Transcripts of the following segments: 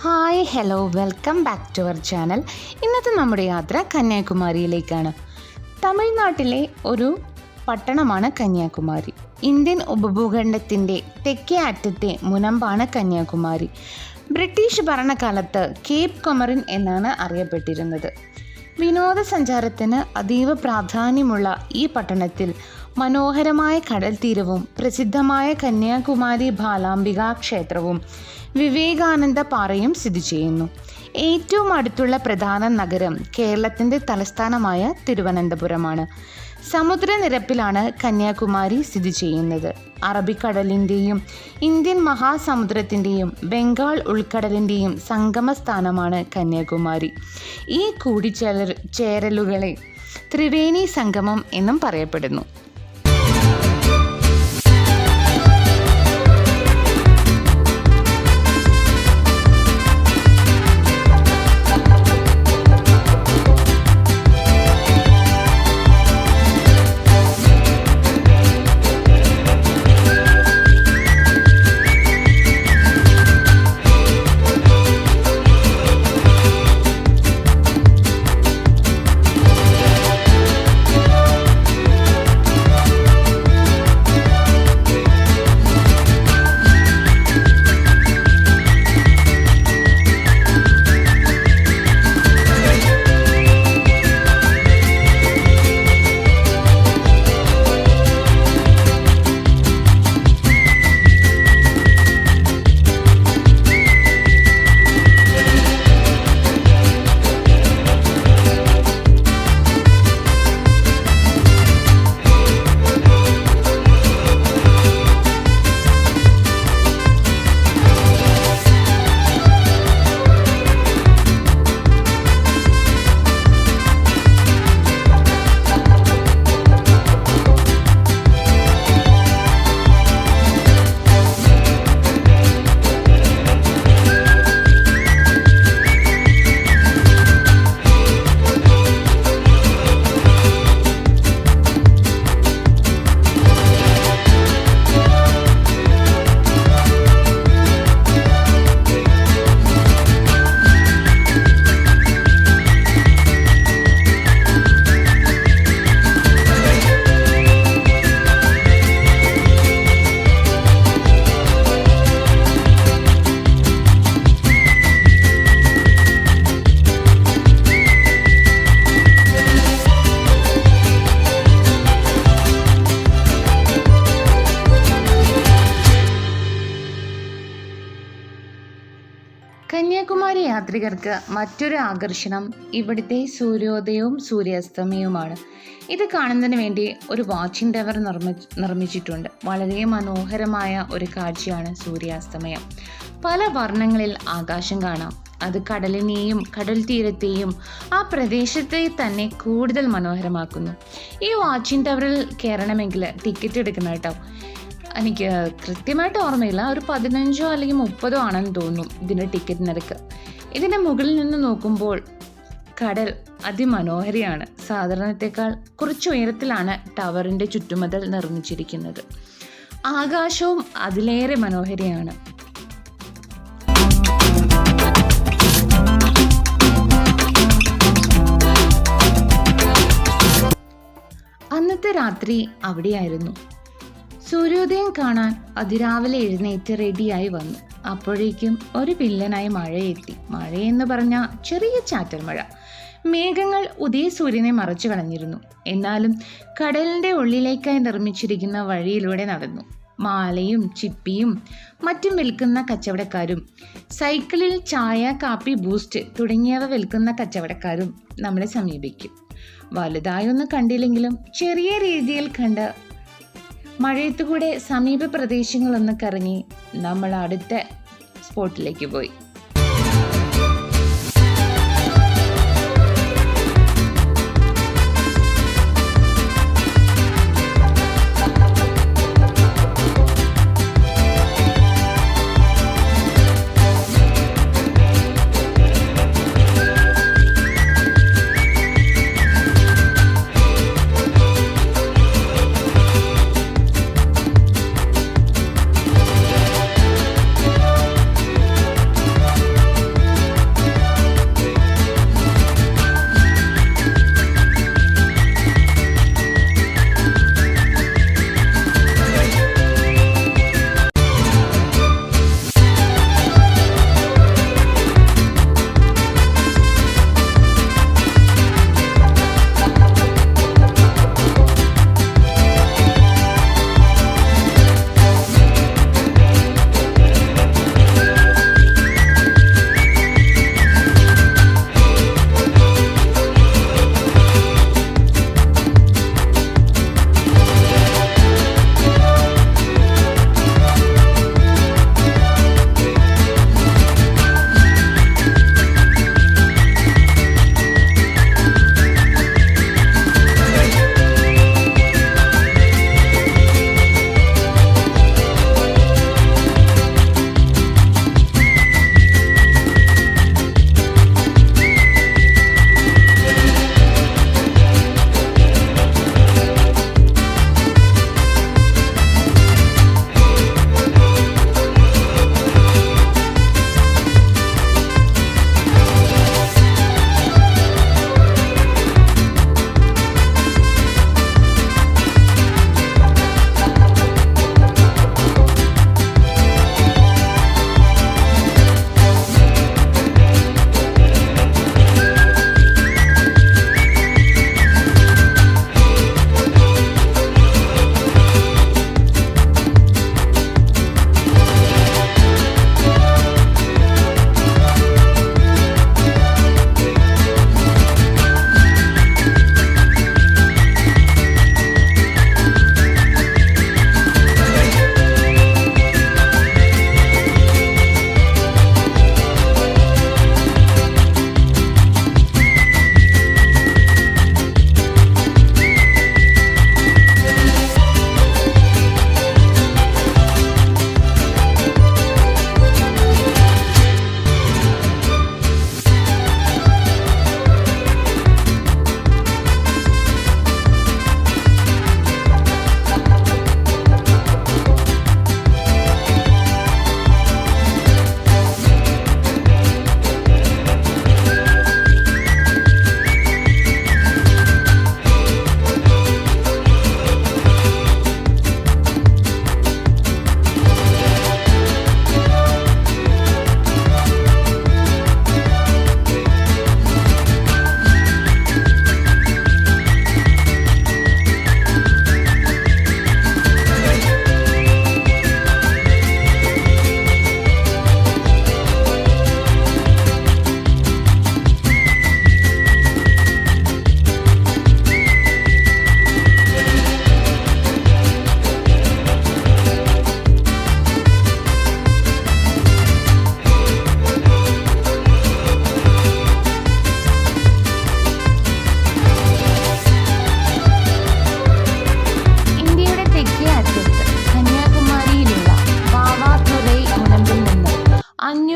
Hi hello welcome back to our channel. ഇന്നത്തെ നമ്മുടെ യാത്ര കന്യാകുമാരിയിലേക്കാണ്. തമിഴ്നാട്ടിലെ ഒരു പട്ടണമാണ് കന്യാകുമാരി. ഇന്ത്യൻ ഉപഭൂഖണ്ഡത്തിൻ്റെ തെക്കേ അറ്റത്തെ മുനമ്പാണ് കന്യാകുമാരി. ബ്രിട്ടീഷ് ഭരണകാലത്ത് കേപ്പ് കൊമറിൻ എന്നാണ് അറിയപ്പെട്ടിരുന്നത്. വിനോദസഞ്ചാരത്തിന് അതീവ പ്രാധാന്യമുള്ള ഈ പട്ടണത്തിൽ മനോഹരമായ കടൽ തീരവും പ്രസിദ്ധമായ കന്യാകുമാരി ബാലാംബിക ക്ഷേത്രവും വിവേകാനന്ദ പാറയും സ്ഥിതി ചെയ്യുന്നു. ഏറ്റവും അടുത്തുള്ള പ്രധാന നഗരം കേരളത്തിൻ്റെ തലസ്ഥാനമായ തിരുവനന്തപുരമാണ്. സമുദ്രനിരപ്പിലാണ് കന്യാകുമാരി സ്ഥിതി ചെയ്യുന്നത്. അറബിക്കടലിൻ്റെയും ഇന്ത്യൻ മഹാസമുദ്രത്തിൻ്റെയും ബംഗാൾ ഉൾക്കടലിൻ്റെയും സംഗമസ്ഥാനമാണ് കന്യാകുമാരി. ഈ കൂടിച്ചേരലുകളെ ത്രിവേണി സംഗമം എന്നും പറയപ്പെടുന്നു. കന്യാകുമാരി യാത്രികർക്ക് മറ്റൊരു ആകർഷണം ഇവിടുത്തെ സൂര്യോദയവും സൂര്യാസ്തമയവുമാണ്. ഇത് കാണുന്നതിന് വേണ്ടി ഒരു വാച്ചിങ് ടവർ നിർമ്മിച്ചിട്ടുണ്ട്. വളരെ മനോഹരമായ ഒരു കാഴ്ചയാണ് സൂര്യാസ്തമയം. പല വർണ്ണങ്ങളിൽ ആകാശം കാണാം. അത് കടലിനെയും കടൽ തീരത്തെയും ആ പ്രദേശത്തെ തന്നെ കൂടുതൽ മനോഹരമാക്കുന്നു. ഈ വാച്ചിങ് ടവറിൽ കയറണമെങ്കിൽ ടിക്കറ്റ് എടുക്കണം കേട്ടോ. എനിക്ക് കൃത്യമായിട്ട് ഓർമ്മയില്ല, ഒരു 15 അല്ലെങ്കിൽ 30 ആണെന്ന് തോന്നുന്നു ഇതിൻ്റെ ടിക്കറ്റ് നിരക്ക്. ഇതിൻ്റെ മുകളിൽ നിന്ന് നോക്കുമ്പോൾ കടൽ അതിമനോഹരിയാണ്. സാധാരണത്തേക്കാൾ കുറച്ച് ഉയരത്തിലാണ് ടവറിൻ്റെ ചുറ്റുമതിൽ നിർമ്മിച്ചിരിക്കുന്നത്. ആകാശവും അതിലേറെ മനോഹരിയാണ്. അന്നത്തെ രാത്രി അവിടെയായിരുന്നു. സൂര്യോദയം കാണാൻ അതിരാവിലെ എഴുന്നേറ്റ് റെഡിയായി വന്നു. അപ്പോഴേക്കും ഒരു വില്ലനായി മഴയെത്തി. മഴയെന്ന് പറഞ്ഞാൽ ചെറിയ ചാറ്റൽ മഴ. മേഘങ്ങൾ ഉദയസൂര്യനെ മറച്ചു കളഞ്ഞിരുന്നു. എന്നാലും കടലിൻ്റെ ഉള്ളിലേക്കായി നിർമ്മിച്ചിരിക്കുന്ന വഴിയിലൂടെ നടന്നു. മാലയും ചിപ്പിയും മറ്റും വിൽക്കുന്ന കച്ചവടക്കാരും സൈക്കിളിൽ ചായ, കാപ്പി, ബൂസ്റ്റ് തുടങ്ങിയവ വിൽക്കുന്ന കച്ചവടക്കാരും നമ്മളെ സമീപിക്കും. വലുതായൊന്നും കണ്ടില്ലെങ്കിലും ചെറിയ രീതിയിൽ കണ്ട് മഴയത്തുകൂടെ സമീപ പ്രദേശങ്ങളൊന്ന് കറങ്ങി നമ്മൾ അടുത്ത സ്പോട്ടിലേക്ക് പോയി.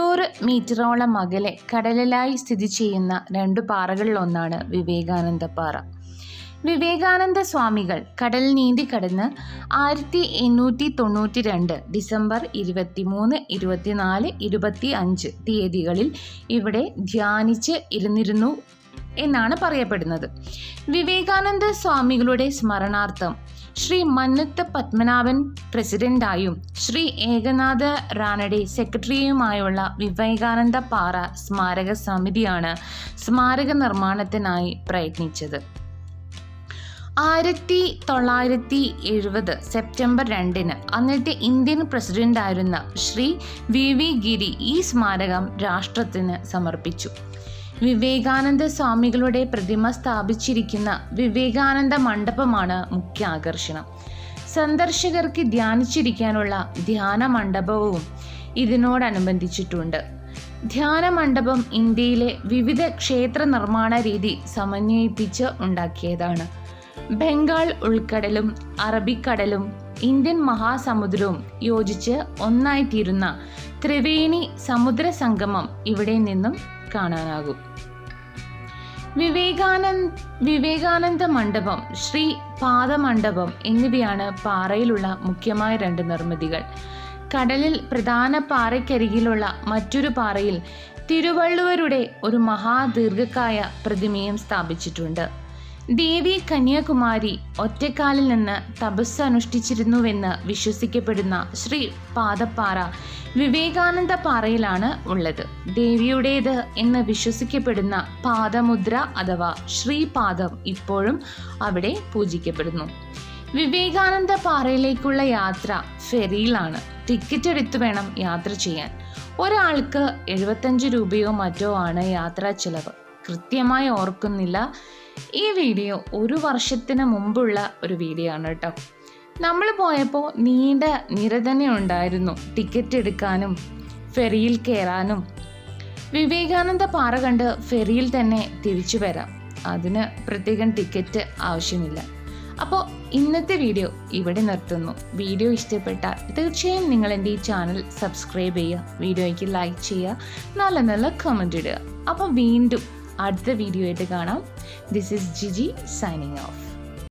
500 മീറ്ററോളം അകലെ കടലിലായി സ്ഥിതി ചെയ്യുന്ന 2 പാറകളിലൊന്നാണ് വിവേകാനന്ദ പാറ. വിവേകാനന്ദ സ്വാമികൾ കടൽ നീന്തിക്കടന്ന് 1892 ഡിസംബർ 23, 24, 25 തീയതികളിൽ ഇവിടെ ധ്യാനിച്ച് ഇരുന്നിരുന്നു എന്നാണ് പറയപ്പെടുന്നത്. വിവേകാനന്ദ സ്വാമികളുടെ സ്മരണാർത്ഥം ശ്രീ മന്നത്ത് പത്മനാഭൻ പ്രസിഡന്റായും ശ്രീ ഏകനാഥ റാനഡെ സെക്രട്ടറിയുമായുള്ള വിവേകാനന്ദ പാറ സ്മാരക സമിതിയാണ് സ്മാരക നിർമ്മാണത്തിനായി പ്രയത്നിച്ചത്. 1970 സെപ്റ്റംബർ 2 അന്നത്തെ ഇന്ത്യൻ പ്രസിഡന്റായിരുന്ന ശ്രീ വി ഗിരി ഈ സ്മാരകം രാഷ്ട്രത്തിന് സമർപ്പിച്ചു. വിവേകാനന്ദ സ്വാമികളുടെ പ്രതിമ സ്ഥാപിച്ചിരിക്കുന്ന വിവേകാനന്ദ മണ്ഡപമാണ് മുഖ്യ ആകർഷണം. സന്ദർശകർക്ക് ധ്യാനിച്ചിരിക്കാനുള്ള ധ്യാന മണ്ഡപവും ഇതിനോടനുബന്ധിച്ചിട്ടുണ്ട്. ധ്യാന മണ്ഡപം ഇന്ത്യയിലെ വിവിധ ക്ഷേത്ര നിർമ്മാണ രീതി സമന്വയിപ്പിച്ച് ഉണ്ടാക്കിയതാണ്. ബംഗാൾ ഉൾക്കടലും അറബിക്കടലും ഇന്ത്യൻ മഹാസമുദ്രവും യോജിച്ച് ഒന്നായിത്തീരുന്ന ത്രിവേണി സമുദ്ര സംഗമം ഇവിടെ നിന്നും കാണാനാകും. വിവേകാനന്ദ മണ്ഡപം, ശ്രീ പാദമണ്ഡപം എന്നിവയാണ് പാറയിലുള്ള മുഖ്യമായ 2 നിർമ്മിതികൾ. കടലിൽ പ്രധാന പാറയ്ക്കരികിലുള്ള മറ്റൊരു പാറയിൽ തിരുവള്ളുവരുടെ ഒരു മഹാദീർഘകായ പ്രതിമയും സ്ഥാപിച്ചിട്ടുണ്ട്. ദേവി കന്യാകുമാരി ഒറ്റക്കാലിൽ നിന്ന് തപസ് അനുഷ്ഠിച്ചിരുന്നുവെന്ന് വിശ്വസിക്കപ്പെടുന്ന ശ്രീ പാദപ്പാറ വിവേകാനന്ദ പാറയിലാണ് ഉള്ളത്. ദേവിയുടേത് എന്ന് വിശ്വസിക്കപ്പെടുന്ന പാദമുദ്ര അഥവാ ശ്രീപാദം ഇപ്പോഴും അവിടെ പൂജിക്കപ്പെടുന്നു. വിവേകാനന്ദ പാറയിലേക്കുള്ള യാത്ര ഫെറിയിലാണ്. ടിക്കറ്റ് എടുത്തു വേണം യാത്ര ചെയ്യാൻ. ഒരാൾക്ക് 75 രൂപയോ മറ്റോ ആണ് യാത്രാ ചിലവ്. കൃത്യമായി ഓർക്കുന്നില്ല. ഈ വീഡിയോ 1 വർഷത്തിന് മുമ്പുള്ള ഒരു വീഡിയോ ആണ് കേട്ടോ. നമ്മൾ പോയപ്പോൾ നീണ്ട നിര തന്നെ ഉണ്ടായിരുന്നു ടിക്കറ്റ് എടുക്കാനും ഫെറിയിൽ കയറാനും. വിവേകാനന്ദ പാറ കണ്ട് ഫെറിയിൽ തന്നെ തിരിച്ചു വരാം. അതിന് പ്രത്യേകം ടിക്കറ്റ് ആവശ്യമില്ല. അപ്പോൾ ഇന്നത്തെ വീഡിയോ ഇവിടെ നിർത്തുന്നു. വീഡിയോ ഇഷ്ടപ്പെട്ടാൽ തീർച്ചയായും നിങ്ങൾ എൻ്റെ ഈ ചാനൽ സബ്സ്ക്രൈബ് ചെയ്യുക, വീഡിയോയ്ക്ക് ലൈക്ക് ചെയ്യുക, നല്ല കമൻറ്റ് ഇടുക. അപ്പോൾ വീണ്ടും അടുത്ത വീഡിയോ ആയിട്ട് കാണാം. This is Jiji signing of.